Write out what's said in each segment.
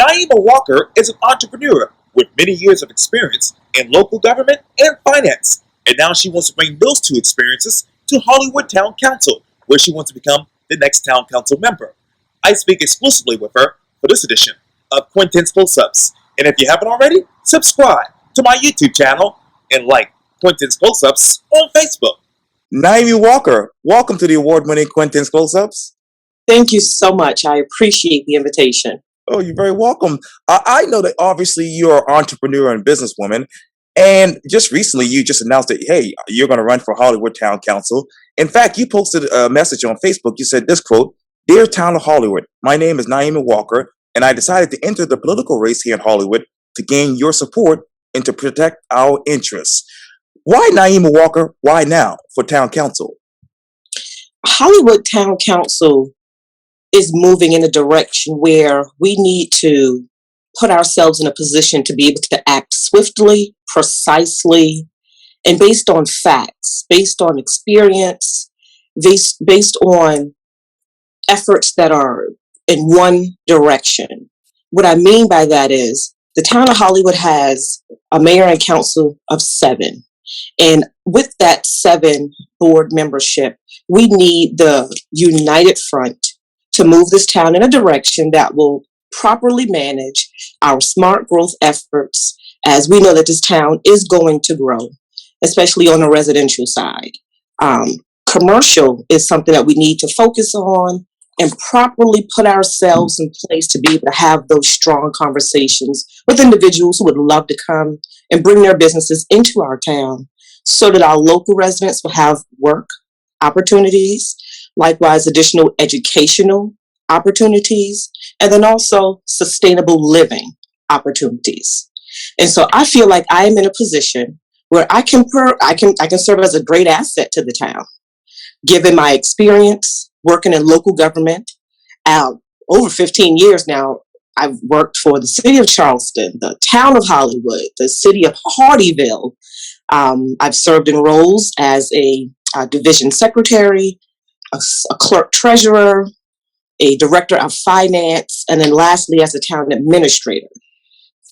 Niema Walker is an entrepreneur with many years of experience in local government and finance, and now she wants to bring those two experiences to Hollywood Town Council, where she wants to become the next Town Council member. I speak exclusively with her for this edition of Quintin's Close-Ups, and if you haven't already, subscribe to my YouTube channel and like Quintin's Close-Ups on Facebook. Niema Walker, welcome to the award-winning Quintin's Close-Ups. Thank you so much. I appreciate the invitation. Oh, you're very welcome. I know that obviously you're an entrepreneur and businesswoman, and just recently you just announced that, hey, you're going to run for Hollywood Town Council. In fact, you posted a message on Facebook. You said this quote, "Dear Town of Hollywood, my name is Niema Walker, and I decided to enter the political race here in Hollywood to gain your support and to protect our interests." Why Niema Walker? Why now for Town Council? Hollywood Town Council is moving in a direction where we need to put ourselves in a position to be able to act swiftly, precisely, and based on facts, based on experience, based on efforts that are in one direction. What I mean by that is the town of Hollywood has a mayor and council of 7. And with that 7 board membership, we need the united front to move this town in a direction that will properly manage our smart growth efforts, as we know that this town is going to grow, especially on the residential side. Commercial is something that we need to focus on and properly put ourselves in place to be able to have those strong conversations with individuals who would love to come and bring their businesses into our town so that our local residents will have work opportunities, likewise additional educational opportunities, and then also sustainable living opportunities. And so I feel like I am in a position where I can serve as a great asset to the town, given my experience working in local government. Over 15 years now, I've worked for the city of Charleston, the town of Hollywood, the city of Hardyville. I've served in roles as a division secretary, a clerk treasurer, a director of finance, and then lastly as a town administrator.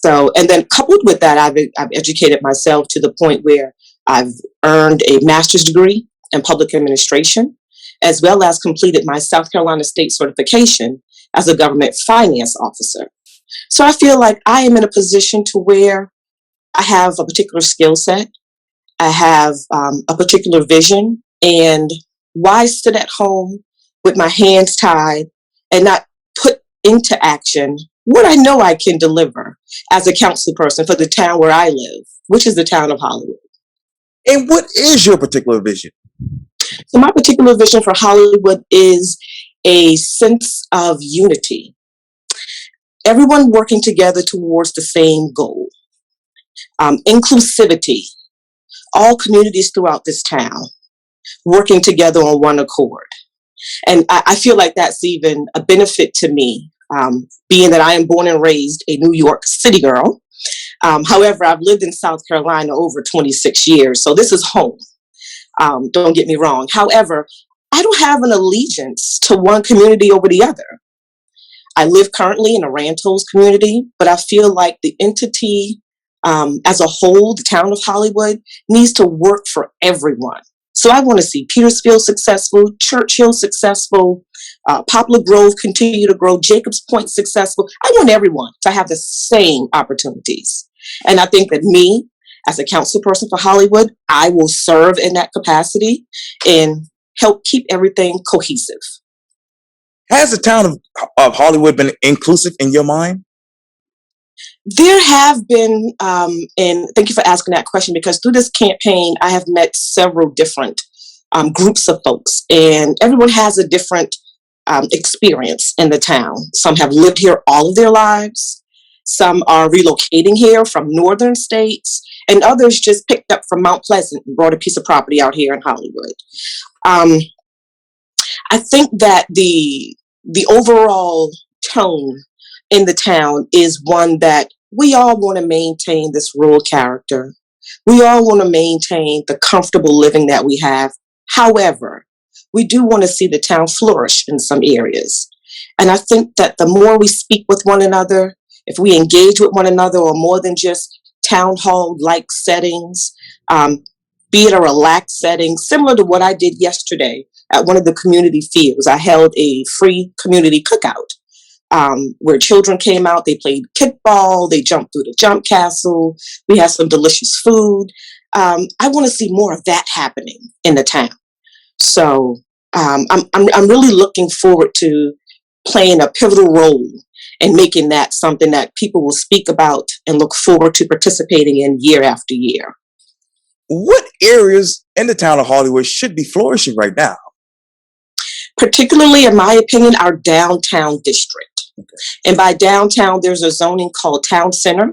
So, and then coupled with that, I've educated myself to the point where I've earned a master's degree in public administration, as well as completed my South Carolina state certification as a government finance officer. So I feel like I am in a position to where I have a particular skill set, I have a particular vision, and why sit at home with my hands tied and not put into action what I know I can deliver as a council person for the town where I live, which is the town of Hollywood. And what is your particular vision? So my particular vision for Hollywood is a sense of unity. Everyone working together towards the same goal. Inclusivity. All communities throughout this town working together on one accord. And I feel like that's even a benefit to me, being that I am born and raised a New York City girl. However, I've lived in South Carolina over 26 years, so this is home. Don't get me wrong. However, I don't have an allegiance to one community over the other. I live currently in a Rantos community, but I feel like the entity as a whole, the town of Hollywood, needs to work for everyone. So I want to see Petersfield successful, Churchill successful, Poplar Grove continue to grow, Jacobs Point successful. I want everyone to have the same opportunities. And I think that me, as a council person for Hollywood, I will serve in that capacity and help keep everything cohesive. Has the town of Hollywood been inclusive in your mind? There have been, and thank you for asking that question, because through this campaign, I have met several different groups of folks, and everyone has a different experience in the town. Some have lived here all of their lives. Some are relocating here from northern states, and others just picked up from Mount Pleasant and brought a piece of property out here in Hollywood. I think that the overall tone in the town is one that we all want to maintain this rural character. We all want to maintain the comfortable living that we have. However, we do want to see the town flourish in some areas. And I think that the more we speak with one another if we engage with one another or more than just town hall like settings, be it a relaxed setting, similar to what I did yesterday at one of the community fields. I held a free community cookout where children came out, they played kickball, they jumped through the jump castle, we had some delicious food. I want to see more of that happening in the town. So I'm really looking forward to playing a pivotal role in making that something that people will speak about and look forward to participating in year after year. What areas in the town of Hollywood should be flourishing right now? Particularly, in my opinion, our downtown district. And by downtown, there's a zoning called Town Center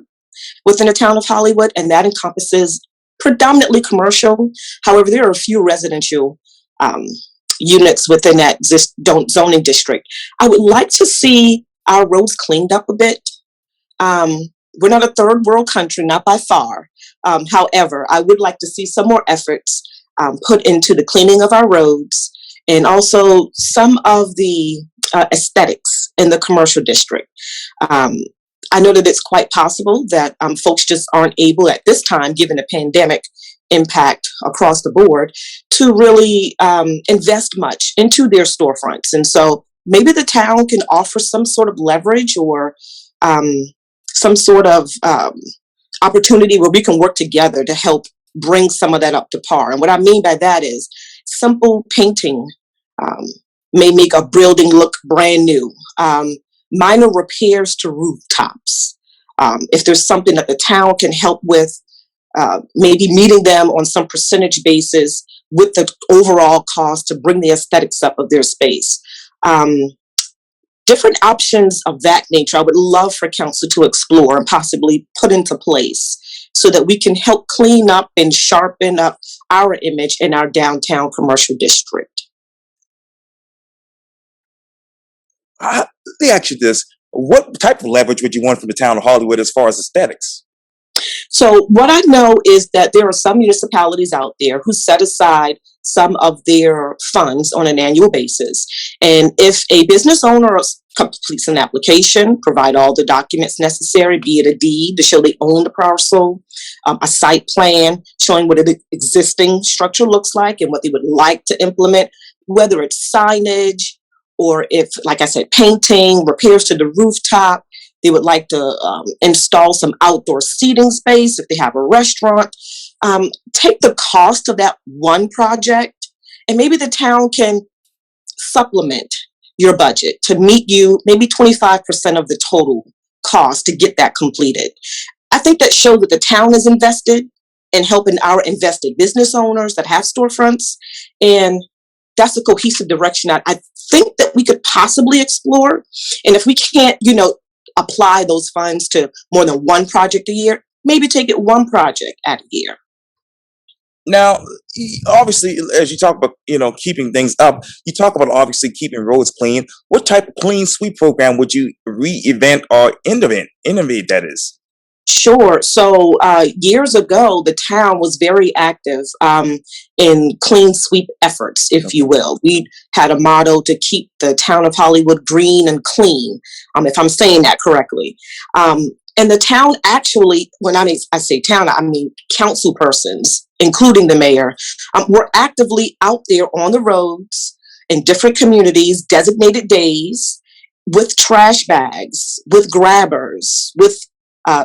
within the town of Hollywood, and that encompasses predominantly commercial. However, there are a few residential units within that zoning district. I would like to see our roads cleaned up a bit. We're not a third world country, not by far. However, I would like to see some more efforts put into the cleaning of our roads and also some of the aesthetics in the commercial district. I know that it's quite possible that folks just aren't able at this time, given the pandemic impact across the board, to really invest much into their storefronts. And so maybe the town can offer some sort of leverage or some sort of opportunity where we can work together to help bring some of that up to par. And what I mean by that is simple painting may make a building look brand new. Minor repairs to rooftops. If there's something that the town can help with, maybe meeting them on some percentage basis with the overall cost to bring the aesthetics up of their space. Different options of that nature, I would love for council to explore and possibly put into place so that we can help clean up and sharpen up our image in our downtown commercial district. Let me ask you this. What type of leverage would you want from the town of Hollywood as far as aesthetics? So what I know is that there are some municipalities out there who set aside some of their funds on an annual basis. And if a business owner completes an application, provide all the documents necessary, be it a deed to show they own the parcel, a site plan showing what an existing structure looks like and what they would like to implement, whether it's signage or if, like I said, painting, repairs to the rooftop, they would like to install some outdoor seating space if they have a restaurant. Take the cost of that one project and maybe the town can supplement your budget to meet you maybe 25% of the total cost to get that completed. I think that shows that the town is invested in helping our invested business owners that have storefronts, and that's a cohesive direction I think that we could possibly explore. And if we can't, apply those funds to more than one project a year, maybe take it one project at a year. Now, obviously, as you talk about, keeping things up, you talk about obviously keeping roads clean. What type of clean sweep program would you re-event or innovate that is? Sure. So years ago, the town was very active in clean sweep efforts, if you will. We had a motto to keep the town of Hollywood green and clean, if I'm saying that correctly. And the town actually, when I say town, I mean council persons, including the mayor, were actively out there on the roads in different communities, designated days, with trash bags, with grabbers, with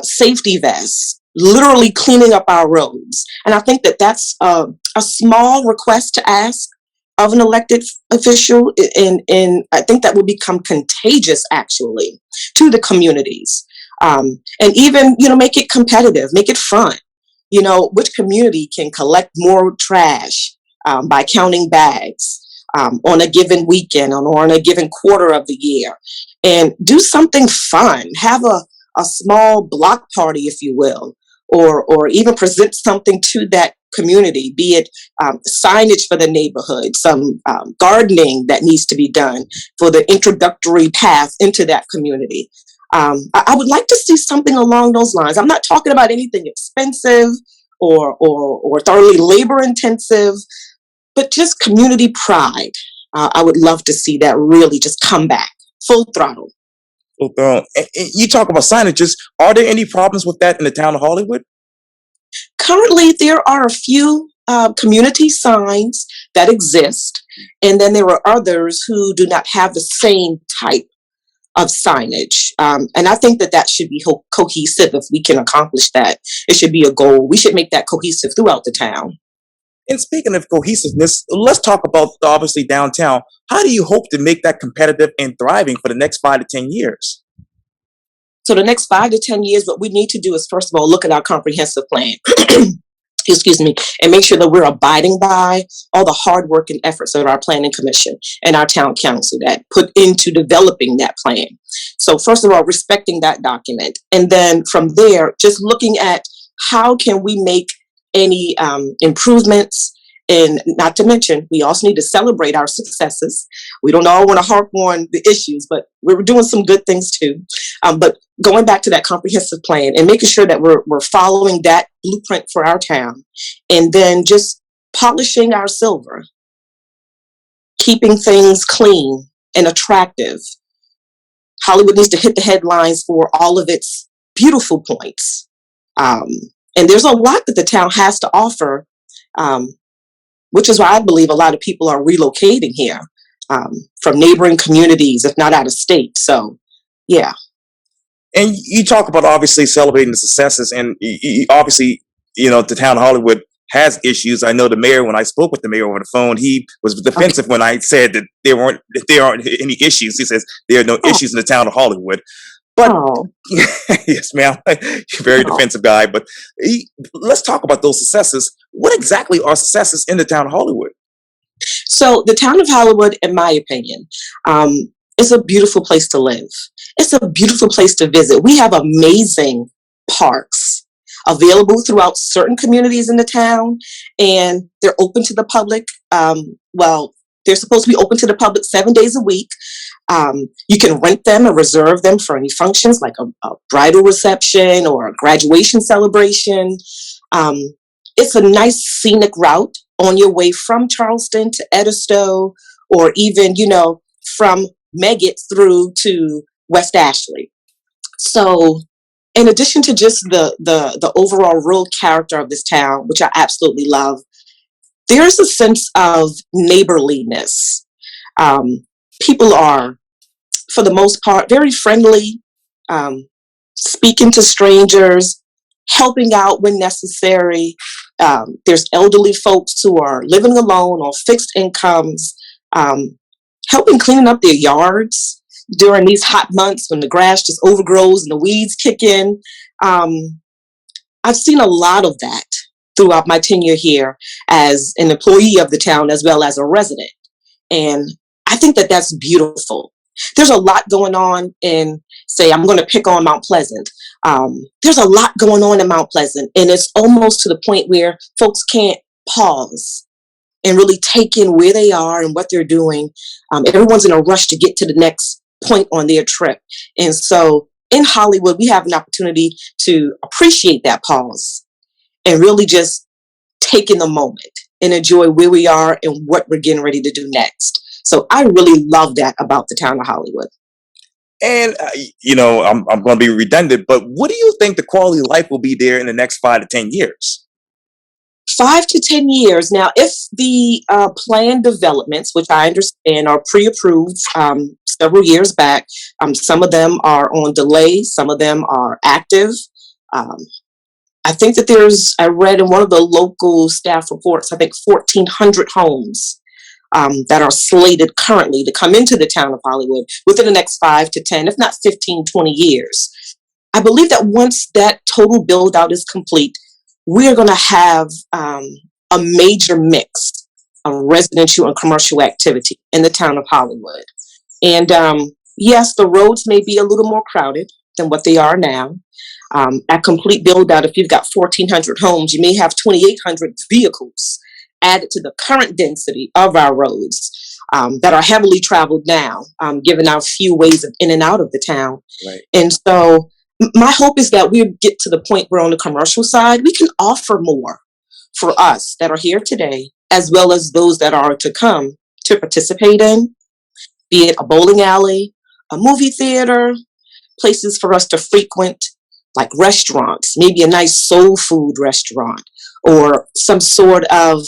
safety vests, literally cleaning up our roads. And I think that that's a small request to ask of an elected official, and I think that will become contagious actually to the communities. And even, make it competitive, make it fun. Which community can collect more trash by counting bags on a given weekend or on a given quarter of the year, and do something fun, have a small block party, if you will, or even present something to that community, be it signage for the neighborhood, some gardening that needs to be done for the introductory path into that community. I would like to see something along those lines. I'm not talking about anything expensive or thoroughly labor intensive, but just community pride. I would love to see that really just come back full throttle. Well, you talk about signages. Are there any problems with that in the town of Hollywood? Currently, there are a few community signs that exist, and then there are others who do not have the same type of signage. And I think that that should be cohesive if we can accomplish that. It should be a goal. We should make that cohesive throughout the town. And speaking of cohesiveness, let's talk about obviously downtown. How do you hope to make that competitive and thriving for the next 5 to 10 years? So the next 5 to 10 years, what we need to do is first of all look at our comprehensive plan. Excuse me, and make sure that we're abiding by all the hard work and efforts of our planning commission and our town council that put into developing that plan. So first of all, respecting that document. And then from there, just looking at how can we make any improvements. And not to mention, we also need to celebrate our successes. We don't all want to harp on the issues, but we're doing some good things too. But going back to that comprehensive plan and making sure that we're following that blueprint for our town, and then just polishing our silver, keeping things clean and attractive. Hollywood needs to hit the headlines for all of its beautiful points. And there's a lot that the town has to offer, which is why I believe a lot of people are relocating here from neighboring communities, if not out of state. So, yeah. And you talk about obviously celebrating the successes, and obviously, the town of Hollywood has issues. I know the mayor. When I spoke with the mayor over the phone, he was defensive when I said that there aren't any issues. He says there are no issues in the town of Hollywood. But yes, ma'am, you're a very defensive guy. But let's talk about those successes. What exactly are successes in the town of Hollywood? So the town of Hollywood, in my opinion, is a beautiful place to live. It's a beautiful place to visit. We have amazing parks available throughout certain communities in the town, and they're open to the public. Well, they're supposed to be open to the public 7 days a week. You can rent them and reserve them for any functions like a bridal reception or a graduation celebration. It's a nice scenic route on your way from Charleston to Edisto, or even, from Megget through to West Ashley. So in addition to just the overall rural character of this town, which I absolutely love, there's a sense of neighborliness. People are, for the most part, very friendly, speaking to strangers, helping out when necessary. There's elderly folks who are living alone on fixed incomes, helping cleaning up their yards during these hot months when the grass just overgrows and the weeds kick in. I've seen a lot of that throughout my tenure here as an employee of the town as well as a resident. And I think that that's beautiful. There's a lot going on in, say, I'm going to pick on Mount Pleasant. There's a lot going on in Mount Pleasant, and it's almost to the point where folks can't pause and really take in where they are and what they're doing. Everyone's in a rush to get to the next point on their trip. And so in Hollywood, we have an opportunity to appreciate that pause and really just take in the moment and enjoy where we are and what we're getting ready to do next. So I really love that about the town of Hollywood. And I'm going to be redundant, but what do you think the quality of life will be there in the next 5 to 10 years? 5 to 10 years. Now, if the planned developments, which I understand are pre-approved several years back, some of them are on delay, some of them are active. I think that I read in one of the local staff reports, I think 1,400 homes that are slated currently to come into the town of Hollywood within the next 5 to 10, if not 15, 20 years. I believe that once that total build out is complete, we're going to have a major mix of residential and commercial activity in the town of Hollywood. And yes, the roads may be a little more crowded than what they are now. At complete build out, if you've got 1,400 homes, you may have 2,800 vehicles added to the current density of our roads that are heavily traveled now, given our few ways of in and out of the town. Right. And so my hope is that we get to the point where on the commercial side, we can offer more for us that are here today, as well as those that are to come to participate in, be it a bowling alley, a movie theater, places for us to frequent, like restaurants, maybe a nice soul food restaurant or some sort of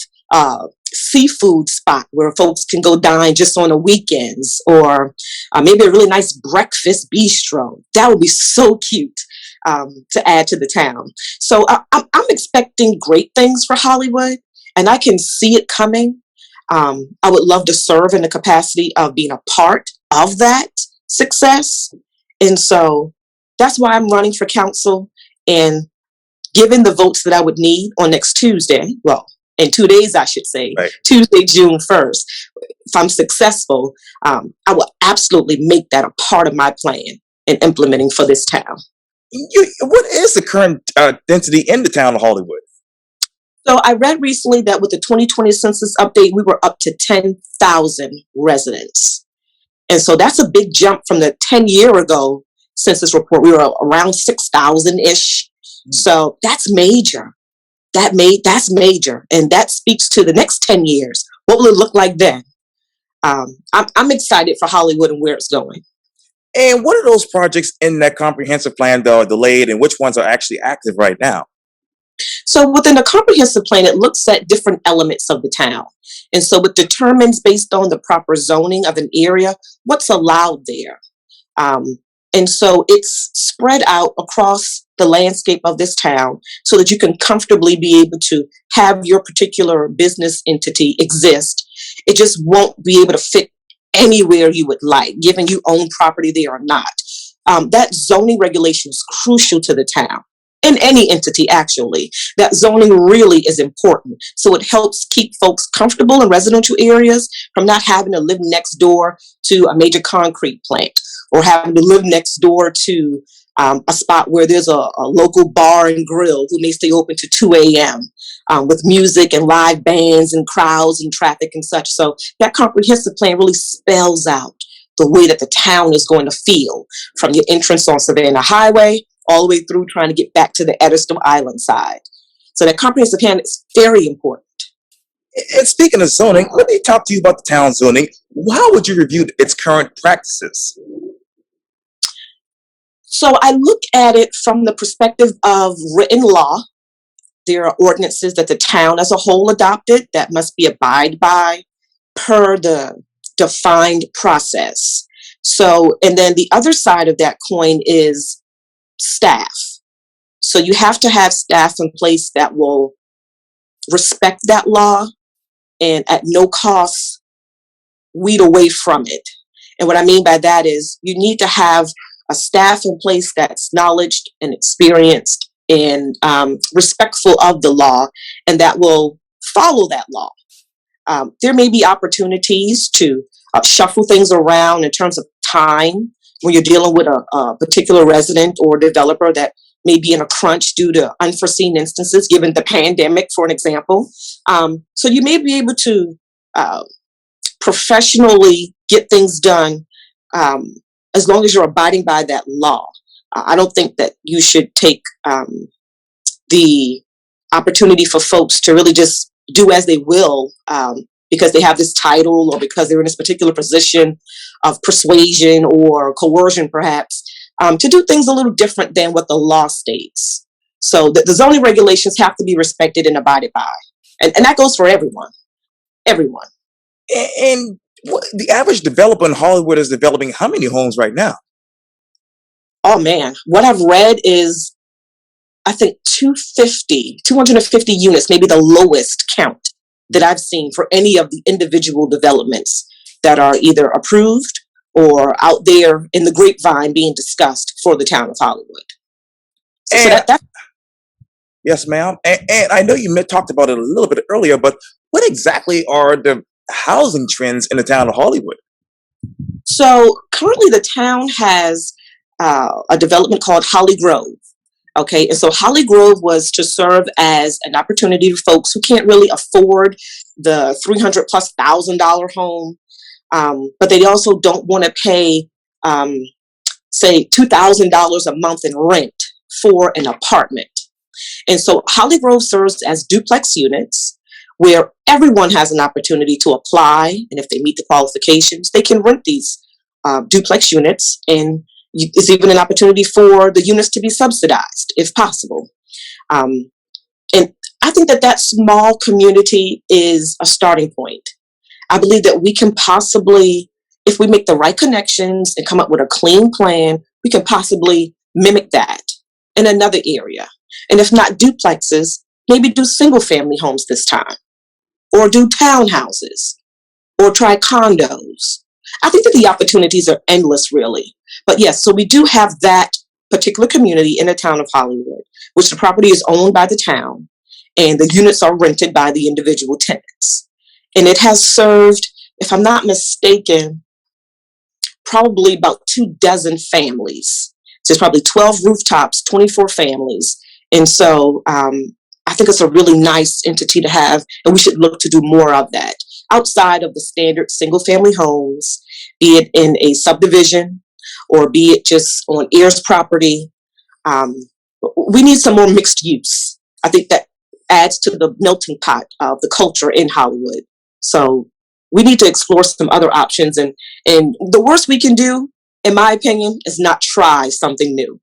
seafood spot where folks can go dine just on the weekends, or maybe a really nice breakfast bistro. That would be so cute to add to the town. So I'm expecting great things for Hollywood, and I can see it coming. I would love to serve in the capacity of being a part of that success. And so that's why I'm running for council. And given the votes that I would need on next Tuesday, well, in 2 days, I should say, Right. Tuesday, June 1st, if I'm successful, I will absolutely make that a part of my plan in implementing for this town. What is the current density in the town of Hollywood? So I read recently that with the 2020 census update, we were up to 10,000 residents. And so that's a big jump from the 10-year ago census report. We were around 6,000-ish. So that's major. That's major. And that speaks to the next 10 years. What will it look like then? I'm excited for Hollywood and where it's going. And what are those projects in that comprehensive plan that are delayed, and which ones are actually active right now? So within the comprehensive plan, it looks at different elements of the town. And so it determines based on the proper zoning of an area, what's allowed there. And so it's spread out across the landscape of this town so that you can comfortably be able to have your particular business entity exist. It just won't be able to fit anywhere you would like, given you own property there or not. That zoning regulation is crucial to the town. In any entity, actually, that zoning really is important. So it helps keep folks comfortable in residential areas from not having to live next door to a major concrete plant or having to live next door to a spot where there's a local bar and grill who may stay open to 2 a.m. With music and live bands and crowds and traffic and such. So that comprehensive plan really spells out the way that the town is going to feel from your entrance on Savannah Highway all the way through trying to get back to the Ediston Island side. So that comprehensive plan is very important. And speaking of zoning, let me talk to you about the town zoning. How would you review its current practices? So I look at it from the perspective of written law. There are ordinances that the town as a whole adopted that must be abided by per the defined process. So, and then the other side of that coin is staff. So you have to have staff in place that will respect that law and at no cost weed away from it. And what I mean by that is you need to have a staff in place that's knowledgeable and experienced and respectful of the law and that will follow that law. There may be opportunities to shuffle things around in terms of time when you're dealing with a particular resident or developer that may be in a crunch due to unforeseen instances, given the pandemic, for an example. So you may be able to professionally get things done as long as you're abiding by that law. I don't think that you should take the opportunity for folks to really just do as they will because they have this title or because they're in this particular position of persuasion or coercion, perhaps, to do things a little different than what the law states. So the zoning regulations have to be respected and abided by. And that goes for everyone. Everyone. And the average developer in Hollywood is developing how many homes right now? Oh man, what I've read is, I think 250 units, maybe the lowest count that I've seen for any of the individual developments that are either approved or out there in the grapevine being discussed for the town of Hollywood. So that Yes, ma'am. And I know you talked about it a little bit earlier, but what exactly are the housing trends in the town of Hollywood? So currently the town has a development called Holly Grove. Okay, and so Holly Grove was to serve as an opportunity for folks who can't really afford the $300,000+ home, but they also don't want to pay, say, $2,000 a month in rent for an apartment. And so Holly Grove serves as duplex units where everyone has an opportunity to apply, and if they meet the qualifications, they can rent these duplex units and It's even an opportunity for the units to be subsidized, if possible. And I think that small community is a starting point. I believe that we can possibly, if we make the right connections and come up with a clean plan, we can possibly mimic that in another area. And if not duplexes, maybe do single family homes this time, or do townhouses, or try condos. I think that the opportunities are endless, really. But yes, so we do have that particular community in the town of Hollywood, which the property is owned by the town, and the units are rented by the individual tenants. And it has served, if I'm not mistaken, probably about 24 families. So it's probably 12 rooftops, 24 families. And so I think it's a really nice entity to have, and we should look to do more of that outside of the standard single family homes, be it in a subdivision or be it just on heirs property. We need some more mixed use. I think that adds to the melting pot of the culture in Hollywood. So we need to explore some other options. And the worst we can do, in my opinion, is not try something new.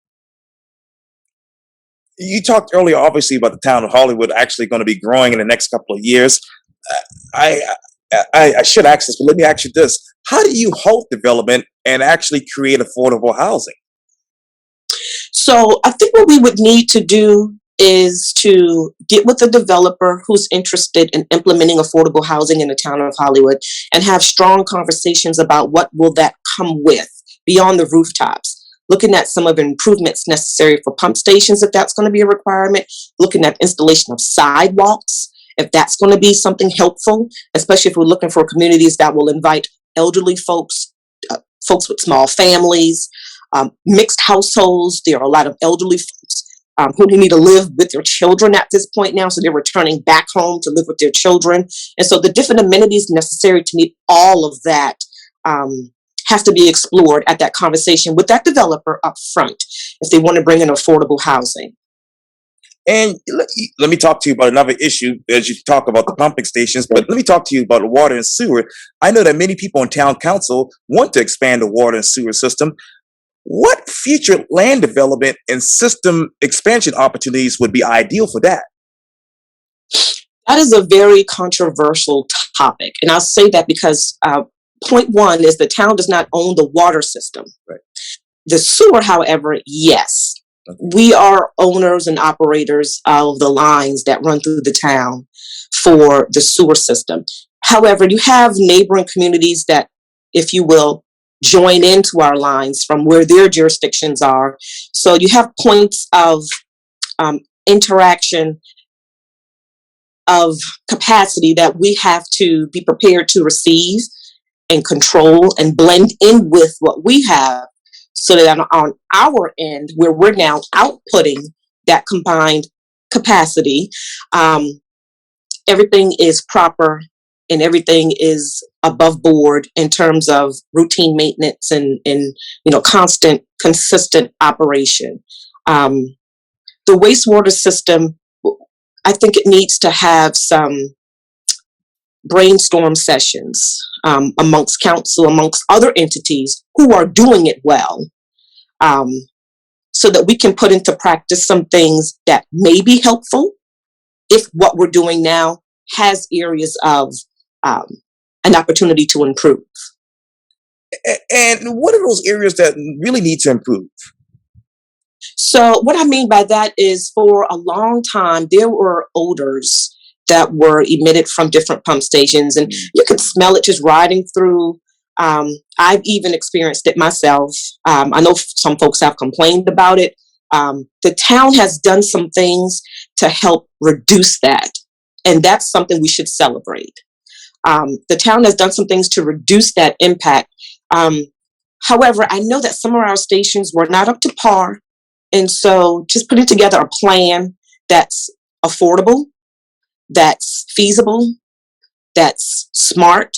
You talked earlier, obviously, about the town of Hollywood actually going to be growing in the next couple of years. I I should ask this, but let me ask you this: how do you halt development and actually create affordable housing? So I think what we would need to do is to get with a developer who's interested in implementing affordable housing in the town of Hollywood and have strong conversations about what will that come with beyond the rooftops. Looking at some of the improvements necessary for pump stations, if that's going to be a requirement, looking at installation of sidewalks, if that's going to be something helpful, especially if we're looking for communities that will invite elderly folks, folks with small families, mixed households. There are a lot of elderly folks who need to live with their children at this point now, so they're returning back home to live with their children. And so the different amenities necessary to meet all of that have to be explored at that conversation with that developer up front if they want to bring in affordable housing. And let me talk to you about another issue as you talk about the pumping stations, but let me talk to you about the water and sewer. I know that many people in town council want to expand the water and sewer system. What future land development and system expansion opportunities would be ideal for that? That is a very controversial topic. And I'll say that because point one is the town does not own the water system. Right. The sewer, however, yes. Okay. We are owners and operators of the lines that run through the town for the sewer system. However, you have neighboring communities that, if you will, join into our lines from where their jurisdictions are. So you have points of interaction, of capacity that we have to be prepared to receive and control and blend in with what we have, so that on our end, where we're now outputting that combined capacity, everything is proper and everything is above board in terms of routine maintenance and constant, consistent operation. The wastewater system, I think it needs to have some brainstorm sessions amongst council, amongst other entities who are doing it well, so that we can put into practice some things that may be helpful if what we're doing now has areas of an opportunity to improve. And what are those areas that really need to improve? So what I mean by that is, for a long time, there were odors that were emitted from different pump stations, and you could smell it just riding through. I've even experienced it myself. I know some folks have complained about it. The town has done some things to help reduce that, and that's something we should celebrate. The town has done some things to reduce that impact. However, I know that some of our stations were not up to par, and so just putting together a plan that's affordable, that's feasible, that's smart,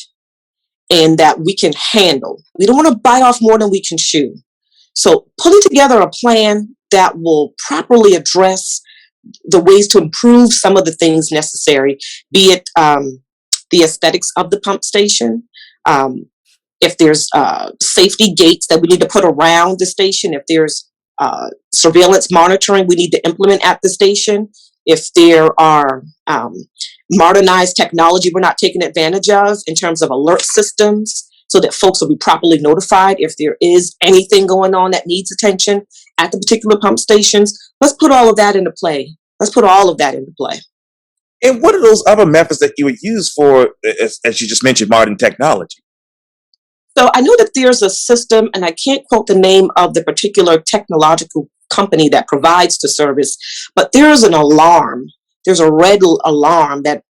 and that we can handle. We don't want to bite off more than we can chew. So putting together a plan that will properly address the ways to improve some of the things necessary, be it the aesthetics of the pump station, if there's safety gates that we need to put around the station, if there's surveillance monitoring we need to implement at the station, if there are modernized technology we're not taking advantage of in terms of alert systems so that folks will be properly notified if there is anything going on that needs attention at the particular pump stations. Let's put all of that into play. Let's put all of that into play. And what are those other methods that you would use for, as you just mentioned, modern technology? So I know that there's a system, and I can't quote the name of the particular technological company that provides the service, but there's an alarm. There's a red alarm that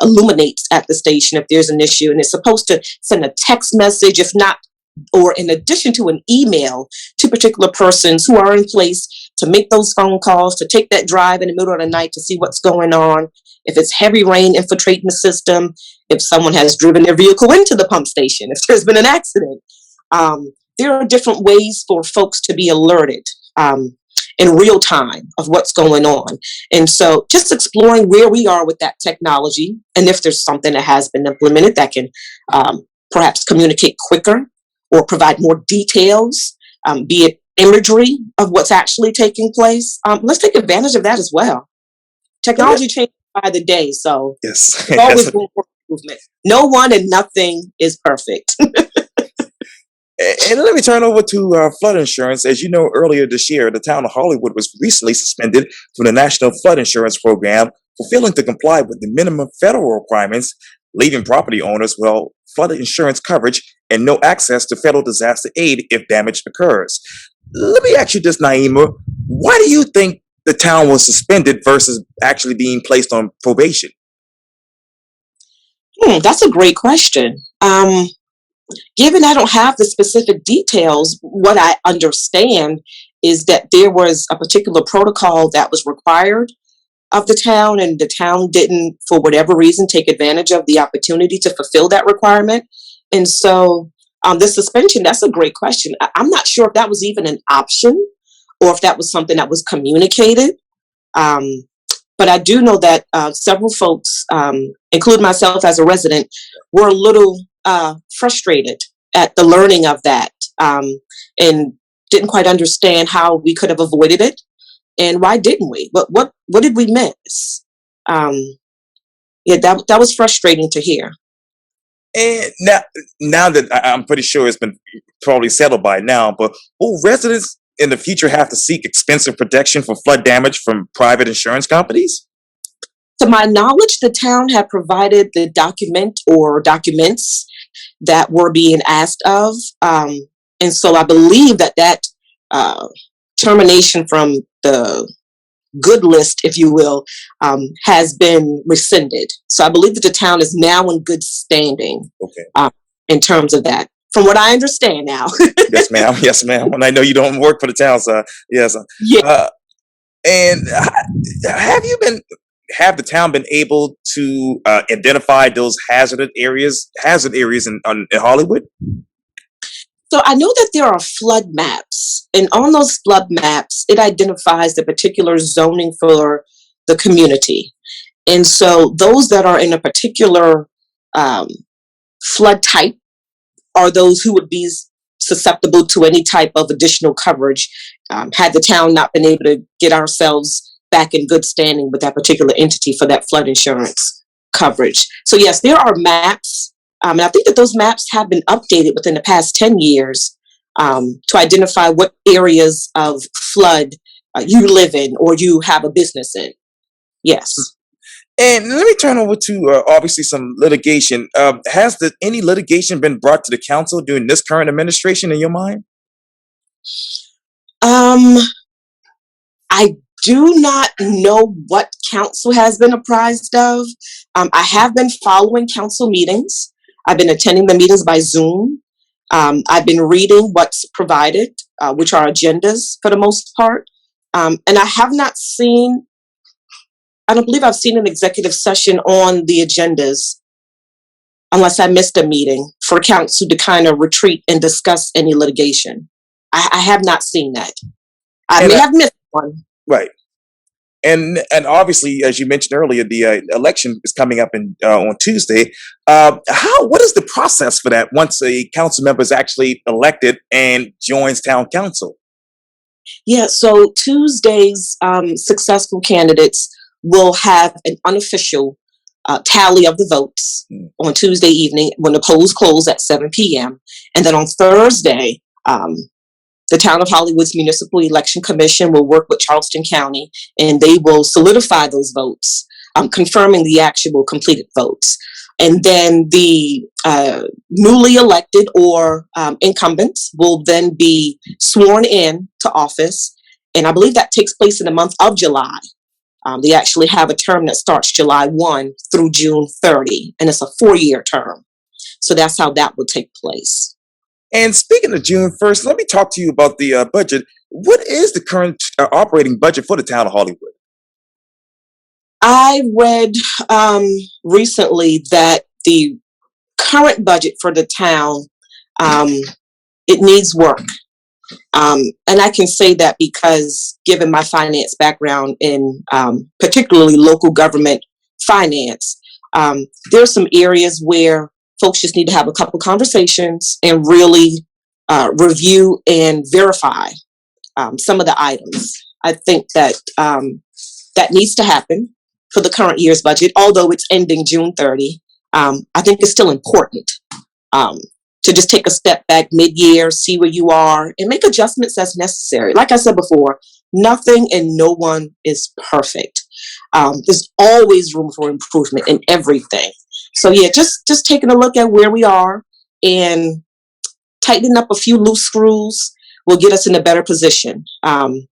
illuminates at the station if there's an issue, and it's supposed to send a text message, if not, or in addition to an email to particular persons who are in place to make those phone calls, to take that drive in the middle of the night to see what's going on. If it's heavy rain infiltrating the system, if someone has driven their vehicle into the pump station, if there's been an accident. There are different ways for folks to be alerted in real time of what's going on. And so just exploring where we are with that technology, and if there's something that has been implemented that can perhaps communicate quicker or provide more details, be it imagery of what's actually taking place. Let's take advantage of that as well. Technology changes by the day, so Yes. there's always room for improvement. No one and nothing is perfect. And let me turn over to flood insurance. As you know, earlier this year, the town of Hollywood was recently suspended from the National Flood Insurance Program for failing to comply with the minimum federal requirements, leaving property owners without flood insurance coverage and no access to federal disaster aid if damage occurs. Let me ask you this, Niema. Why do you think the town was suspended versus actually being placed on probation? That's a great question. Given I don't have the specific details, what I understand is that there was a particular protocol that was required of the town, and the town didn't, for whatever reason, take advantage of the opportunity to fulfill that requirement. And so the suspension, that's a great question. I'm not sure if that was even an option or if that was something that was communicated. But I do know that several folks, including myself as a resident, were a little frustrated at the learning of that, and didn't quite understand how we could have avoided it, and why didn't we? What did we miss? Yeah, that was frustrating to hear. And now that I'm pretty sure it's been probably settled by now, but will residents in the future have to seek expensive protection for flood damage from private insurance companies? To my knowledge, the town had provided the document or documents that were being asked of. And so I believe that termination from the good list, if you will, has been rescinded. So I believe that the town is now in good standing. Okay. In terms of that, from what I understand now. Yes, ma'am. Yes, ma'am. And I know you don't work for the town, so yes. Yeah. And have the town been able to identify those hazard areas in Hollywood? So I know that there are flood maps, and on those flood maps, it identifies the particular zoning for the community. And so those that are in a particular flood type are those who would be susceptible to any type of additional coverage, had the town not been able to get ourselves back in good standing with that particular entity for that flood insurance coverage. So yes, there are maps. And I think that those maps have been updated within the past 10 years to identify what areas of flood you live in or you have a business in. Yes. And let me turn over to obviously some litigation. Has any litigation been brought to the council during this current administration in your mind? I do not know what council has been apprised of. I have been following council meetings. I've been attending the meetings by Zoom. I've been reading what's provided, which are agendas for the most part. And I have not seen, I don't believe I've seen an executive session on the agendas, unless I missed a meeting for council to kind of retreat and discuss any litigation. I have not seen that. I may have missed one. Right. And obviously, as you mentioned earlier, the election is coming up on Tuesday. What is the process for that once a council member is actually elected and joins town council? Yeah, so Tuesday's successful candidates will have an unofficial tally of the votes Mm. on Tuesday evening when the polls close at 7 p.m. And then on Thursday, the Town of Hollywood's Municipal Election Commission will work with Charleston County and they will solidify those votes, confirming the actual completed votes. And then the newly elected or incumbents will then be sworn in to office. And I believe that takes place in the month of July. They actually have a term that starts July 1 through June 30, and it's a 4-year term. So that's how that will take place. And speaking of June 1st, let me talk to you about the budget. What is the current operating budget for the town of Hollywood? I read recently that the current budget for the town, it needs work. And I can say that because given my finance background in particularly local government finance, there are some areas where folks just need to have a couple conversations and really review and verify some of the items. I think that that needs to happen for the current year's budget, although it's ending June 30. I think it's still important to just take a step back mid-year, see where you are, and make adjustments as necessary. Like I said before, nothing and no one is perfect. There's always room for improvement in everything. So yeah, just taking a look at where we are and tightening up a few loose screws will get us in a better position. And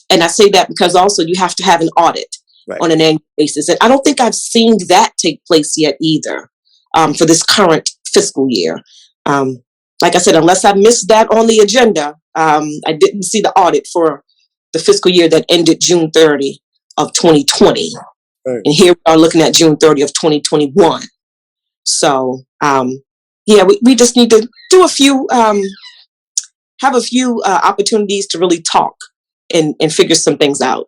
I say that because also you have to have an audit on an annual basis. And I don't think I've seen that take place yet either for this current fiscal year. Like I said, unless I missed that on the agenda, I didn't see the audit for the fiscal year that ended June 30 of 2020. Right. And here we are looking at June 30 of 2021. So, yeah, we just need to do have a few opportunities to really talk and figure some things out.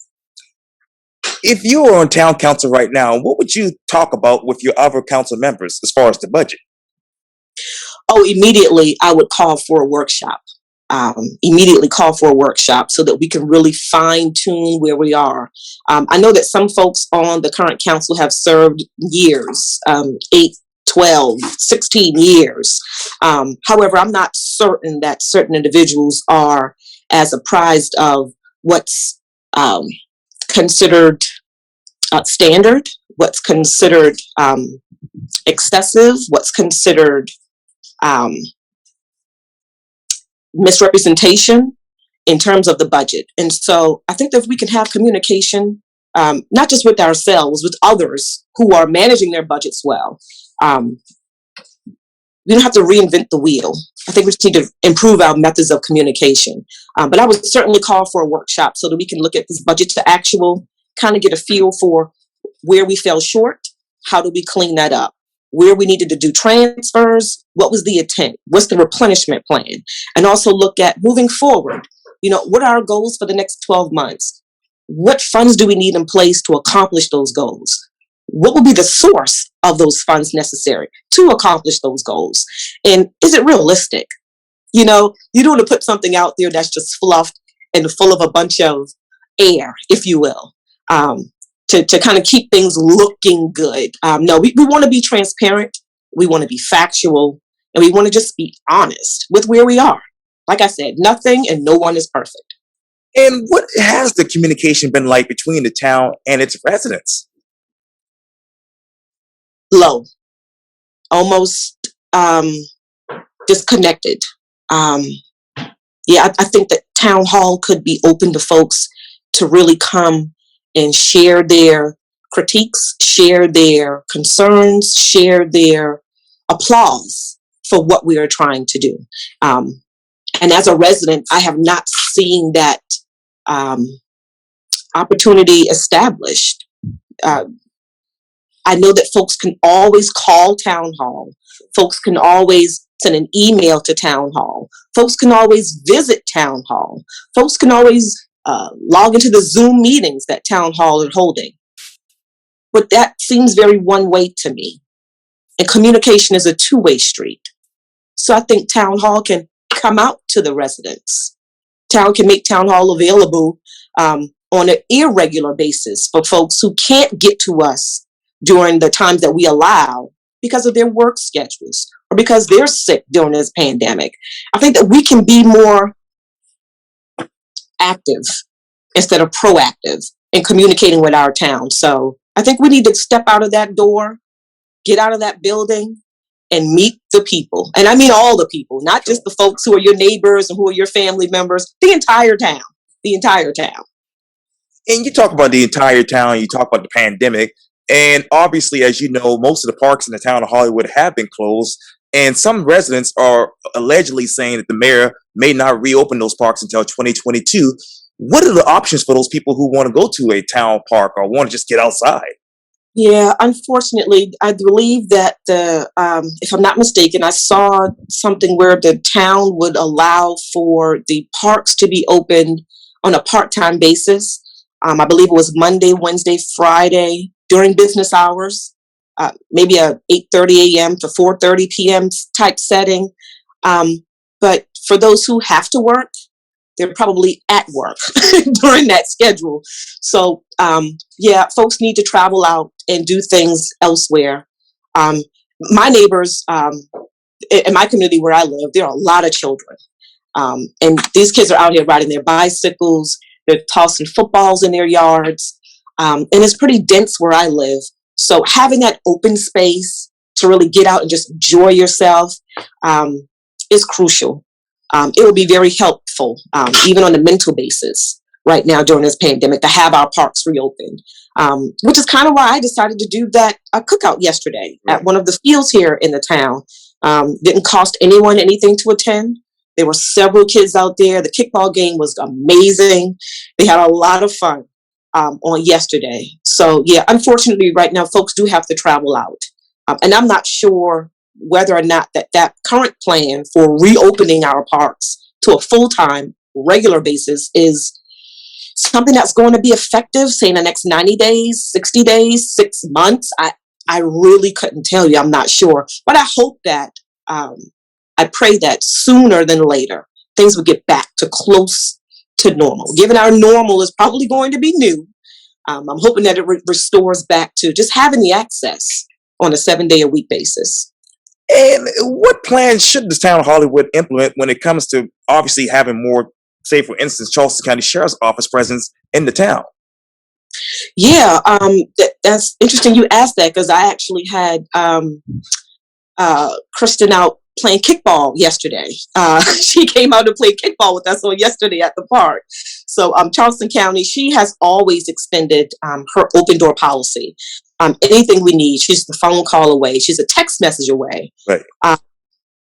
If you were on town council right now, what would you talk about with your other council members as far as the budget? Oh, immediately I would call for a workshop. Immediately call for a workshop so that we can really fine tune where we are. I know that some folks on the current council have served years, 8, 12, 16 years. However, I'm not certain that certain individuals are as apprised of what's considered standard, what's considered excessive, what's considered misrepresentation in terms of the budget. And so I think that if we can have communication, not just with ourselves, with others who are managing their budgets well, we don't have to reinvent the wheel. I think we just need to improve our methods of communication. But I would certainly call for a workshop so that we can look at this budget to actual, kind of get a feel for where we fell short, how do we clean that up, where we needed to do transfers, what was the intent, what's the replenishment plan, and also look at moving forward, what are our goals for the next 12 months? What funds do we need in place to accomplish those goals? What will be the source of those funds necessary to accomplish those goals? And is it realistic? You don't want to put something out there that's just fluffed and full of a bunch of air, if you will, to kind of keep things looking good. No, we want to be transparent. We want to be factual, and we want to just be honest with where we are. Like I said, nothing and no one is perfect. And what has the communication been like between the town and its residents? Low, almost disconnected. Yeah, I think that town hall could be open to folks to really come and share their critiques, share their concerns, share their applause for what we are trying to do. And as a resident, I have not seen that opportunity established. I know that folks can always call town hall. Folks can always send an email to town hall. Folks can always visit town hall. Folks can always log into the Zoom meetings that town hall are holding. But that seems very one way to me. And communication is a two-way street. So I think town hall can come out to the residents. Town can make town hall available on an irregular basis for folks who can't get to us during the times that we allow because of their work schedules or because they're sick during this pandemic. I think that we can be more active instead of proactive in communicating with our town. So I think we need to step out of that door, get out of that building, and meet the people. And I mean all the people, not just the folks who are your neighbors and who are your family members, the entire town, the entire town. And you talk about the entire town, you talk about the pandemic, and obviously, as you know, most of the parks in the town of Hollywood have been closed, and some residents are allegedly saying that the mayor may not reopen those parks until 2022. What are the options for those people who want to go to a town park or want to just get outside? Yeah, unfortunately, I believe that if I'm not mistaken, I saw something where the town would allow for the parks to be opened on a part-time basis. I believe it was Monday, Wednesday, Friday during business hours, maybe a 8:30 a.m. to 4:30 p.m. type setting. But for those who have to work, they're probably at work during that schedule. So, yeah, folks need to travel out and do things elsewhere. My neighbors in my community where I live, there are a lot of children. And these kids are out here riding their bicycles, they're tossing footballs in their yards. And it's pretty dense where I live. So having that open space to really get out and just enjoy yourself is crucial. It will be very helpful, even on a mental basis right now during this pandemic, to have our parks reopened, which is kind of why I decided to do that cookout yesterday at one of the fields here in the town. Didn't cost anyone anything to attend. There were several kids out there. The kickball game was amazing. They had a lot of fun on yesterday. So yeah, unfortunately right now folks do have to travel out. And I'm not sure whether or not that current plan for reopening our parks to a full-time regular basis is something that's going to be effective, say in the next 90 days, 60 days, 6 months. I really couldn't tell you. I'm not sure. But I hope that, I pray that sooner than later, things will get back to close to normal. Given our normal is probably going to be new, I'm hoping that it restores back to just having the access on a 7-day-a-week basis. And what plans should the town of Hollywood implement when it comes to obviously having more, say, for instance, Charleston County Sheriff's Office presence in the town? Yeah, that's interesting you asked that because I actually had Kristen out playing kickball yesterday. She came out to play kickball with us on yesterday at the park. So Charleston County, she has always extended her open door policy. Anything we need, she's the phone call away. She's a text message away. Right.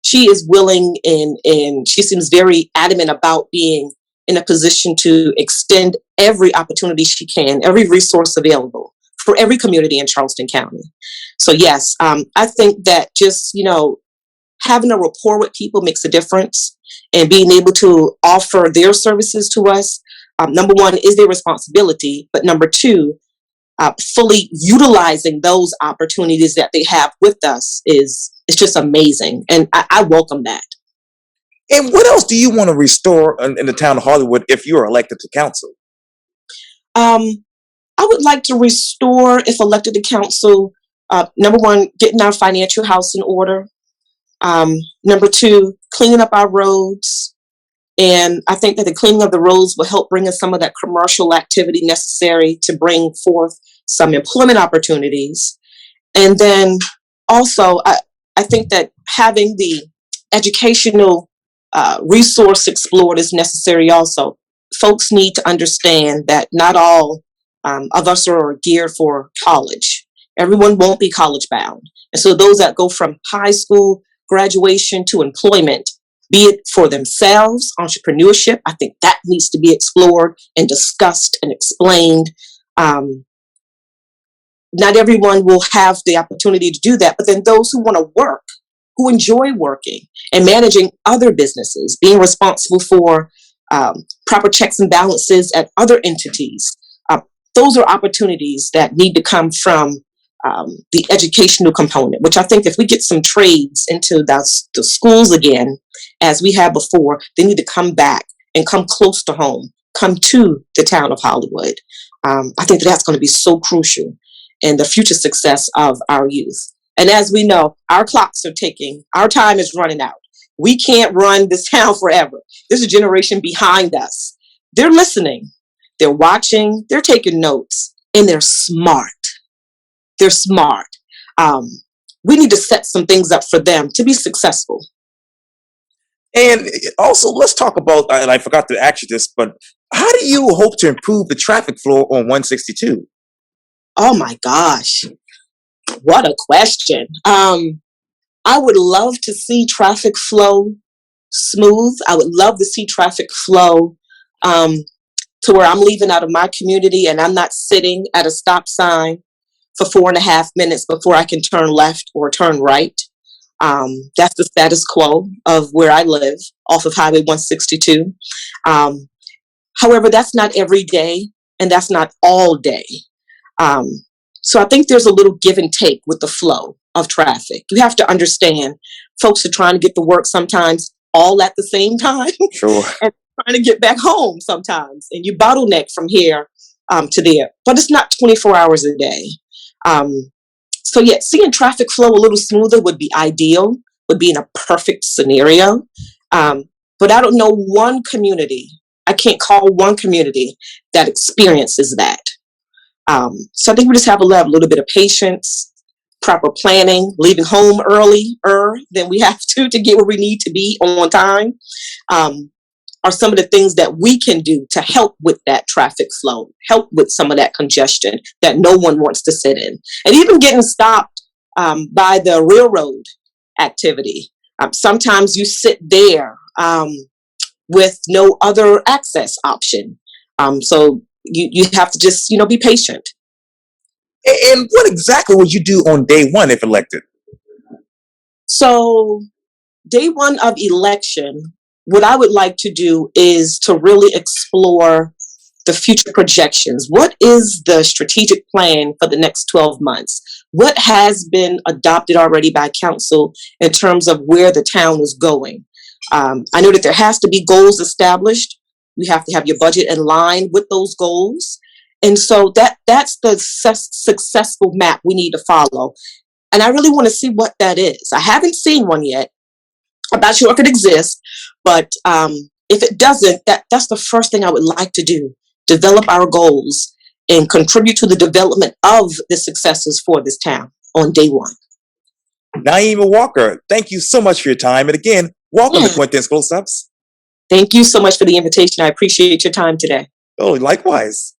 She is willing and she seems very adamant about being in a position to extend every opportunity she can, every resource available for every community in Charleston County. So yes, I think that just, having a rapport with people makes a difference, and being able to offer their services to us, number one, is their responsibility, but number two, fully utilizing those opportunities that they have with us is just amazing. And I welcome that. And what else do you want to restore in the town of Hollywood if you're elected to council? I would like to restore, if elected to council, number one, getting our financial house in order. Number two, cleaning up our roads. And I think that the cleaning of the roads will help bring us some of that commercial activity necessary to bring forth some employment opportunities. And then also, I think that having the educational resource explored is necessary also. Folks need to understand that not all of us are geared for college. Everyone won't be college bound. And so those that go from high school graduation to employment, be it for themselves, entrepreneurship, I think that needs to be explored and discussed and explained. Not everyone will have the opportunity to do that, but then those who want to work, who enjoy working and managing other businesses, being responsible for proper checks and balances at other entities. Those are opportunities that need to come from the educational component, which I think if we get some trades into the schools again, as we had before, they need to come back and come close to home, come to the town of Hollywood. I think that's going to be so crucial in the future success of our youth. And as we know, our clocks are ticking. Our time is running out. We can't run this town forever. There's a generation behind us. They're listening. They're watching. They're taking notes. And they're smart. They're smart. We need to set some things up for them to be successful. And also, let's talk about, and I forgot to ask you this, but how do you hope to improve the traffic flow on 162? Oh my gosh. What a question. I would love to see traffic flow smooth. I would love to see traffic flow to where I'm leaving out of my community and I'm not sitting at a stop sign for 4.5 minutes before I can turn left or turn right. That's the status quo of where I live off of Highway 162. However, that's not every day and that's not all day. So I think there's a little give and take with the flow of traffic. You have to understand folks are trying to get to work sometimes all at the same time. Sure. And trying to get back home sometimes. And you bottleneck from here to there. But it's not 24 hours a day. So yeah, seeing traffic flow a little smoother would be ideal, would be in a perfect scenario. But I don't know one community, I can't call one community that experiences that. So I think we just have to have a little bit of patience, proper planning, leaving home earlier than we have to get where we need to be on time. Are some of the things that we can do to help with that traffic flow, help with some of that congestion that no one wants to sit in. And even getting stopped by the railroad activity. Sometimes you sit there with no other access option. So you have to just, be patient. And what exactly would you do on day one if elected? So day one of election, what I would like to do is to really explore the future projections. What is the strategic plan for the next 12 months? What has been adopted already by council in terms of where the town is going? I know that there has to be goals established. You have to have your budget in line with those goals. And so that's the successful map we need to follow. And I really want to see what that is. I haven't seen one yet. I'm not sure if it exists, but if it doesn't, that's the first thing I would like to do. Develop our goals and contribute to the development of the successes for this town on day one. Niema Walker, thank you so much for your time. And again, welcome to Quintin's Close-Ups. Thank you so much for the invitation. I appreciate your time today. Oh, likewise.